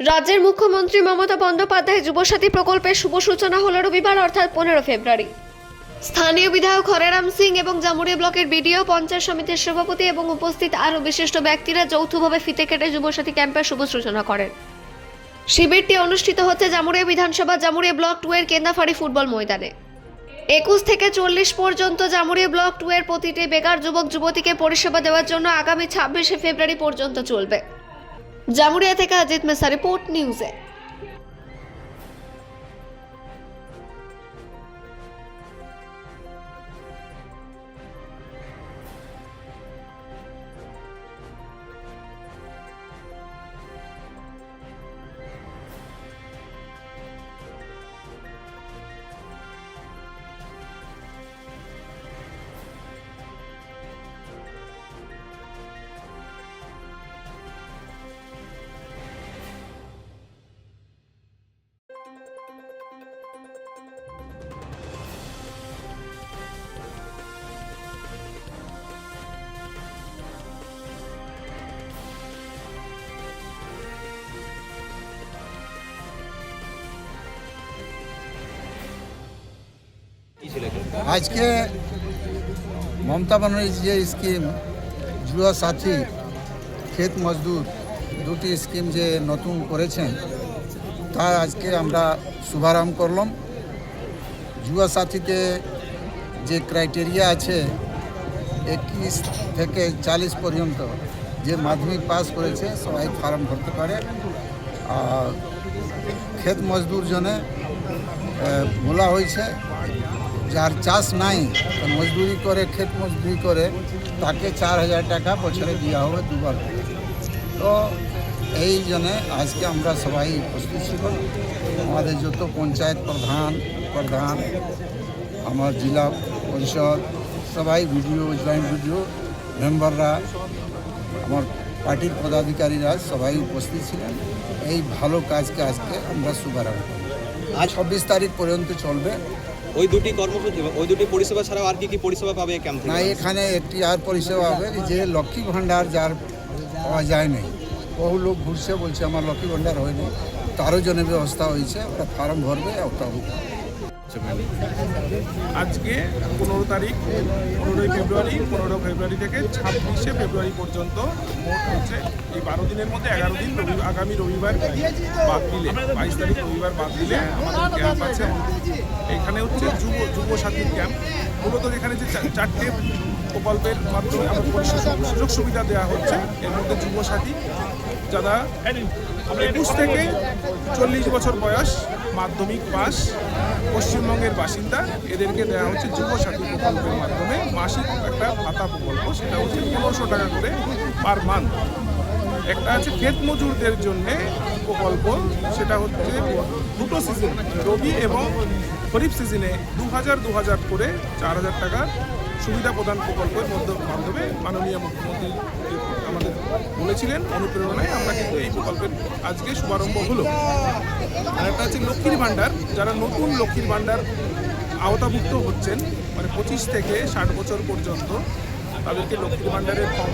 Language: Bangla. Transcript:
রাজ্যের মুখ্যমন্ত্রী মমতা বন্দ্যোপাধ্যায় যুবসাথী প্রকল্পের শুভ সূচনা হল রবিবার অর্থাৎ 15 ফেব্রুয়ারি। স্থানীয় বিধায়ক হরেরাম সিং এবং জামুরিয়া ব্লকের বিডিও, পঞ্চায়েত সমিতির সভাপতি এবং উপস্থিত আরও বিশিষ্ট ব্যক্তিরা যৌথভাবে ফিতে কেটে যুবসাথী ক্যাম্পের শুভ সূচনা করেন। শিবিরটি অনুষ্ঠিত হচ্ছে জামুরিয়া বিধানসভা জামুরিয়া ব্লক 2 এর কেন্দাফাড়ি ফুটবল ময়দানে। 21 থেকে 40 পর্যন্ত জামুরিয়া ব্লক 2 এর প্রতিটি বেকার যুবক যুবতীকে পরিষেবা দেওয়ার জন্য আগামী 26 ফেব্রুয়ারি পর্যন্ত চলবে। জামুরিয়া থেকে অজিত মেসা, রিপোর্ট নিউজে। আজকে মমতা ব্যানার্জি যে স্কিম যুবা সাথী, ক্ষেত মজদুর দুটি স্কিম যে নতুন করেছেন তা আজকে আমরা শুভারম্ভ করলাম। যুবা সাথীতে যে ক্রাইটেরিয়া আছে 21 থেকে 40 পর্যন্ত যে মাধ্যমিক পাস করেছে সবাই ফর্ম ভরতে পারে। আর ক্ষেত মজদুর জন্য বলা হয়েছে যার চাষ নাই মজদুরি করে, ক্ষেত মজদুরি করে, তাকে 4000 টাকা বছরে দেওয়া হবে দুবার। তো এই জন্যে আজকে আমরা সবাই উপস্থিত ছিল। আমাদের যত পঞ্চায়েত প্রধান আমার জেলা পরিষদ সবাই, ভিডিও জয়েন্ট ভিডিও মেম্বাররা, আমার পার্টির পদাধিকারীরা সবাই উপস্থিত ছিলেন। এই ভালো কাজকে আজকে আমরা শুভারম্ভ করি। আজ 26 তারিখ পর্যন্ত চলবে। ওই দুটি কর্মসূচি, ওই দুটি পরিষেবা ছাড়াও আর কি পরিষেবা পাবে ক্যাম্প থেকে? না, এখানে একটি আর পরিষেবা হবে যে লক্ষ্মী ভাণ্ডার যার পাওয়া যায় নাই, বহু লোক ঘুরছে বলছে আমার লক্ষ্মী ভাণ্ডার হয়নি, তারও জন্য ব্যবস্থা হয়েছে, ওরা ফর্ম ভরবে। আজকে 15 তারিখ, 15 ফেব্রুয়ারি থেকে 26 ফেব্রুয়ারি পর্যন্ত মোট হচ্ছে এই 12 দিনের মধ্যে 11 দিন আগামী রবিবার বাদ দিলে 22 তারিখ রবিবার বাদ দিলে আমাদের ক্যাম্প আছে। এখানে হচ্ছে যুব সাথীর ক্যাম্প। মূলত এখানে যে 4টে প্রকল্পের মাধ্যমে আমাদের সুযোগ সুবিধা দেওয়া হচ্ছে, এর মধ্যে যুব সাথী যারা 21 থেকে 40 বছর বয়স, মাধ্যমিক পাস, পশ্চিমবঙ্গের বাসিন্দা, এদেরকে দেওয়া হচ্ছে যুব সাথী প্রকল্পের মাধ্যমে মাসিক একটা ভাতা প্রকল্প। সেটা হচ্ছে 1500 টাকা করে পার মান্থ। একটা আছে ক্ষেত মজুরদের জন্যে প্রকল্প, সেটা হচ্ছে দুটো সিজন, রবি এবং খরিফ সিজনে 2000 করে 4000 টাকা সুবিধা প্রদান প্রকল্পের মাধ্যমে মাননীয় মুখ্যমন্ত্রী আমাদের বলেছিলেন, অনুপ্রেরণায় আমরা কিন্তু এই প্রকল্পের আজকে শুভারম্ভ হলো। আর একটা হচ্ছে লক্ষ্মীর ভাণ্ডার, যারা নতুন লক্ষ্মীর ভাণ্ডার আওতাভুক্ত হচ্ছেন, মানে 25 থেকে 60 বছর পর্যন্ত, তাদেরকে লক্ষ্মীর ভাণ্ডারের ফর্ম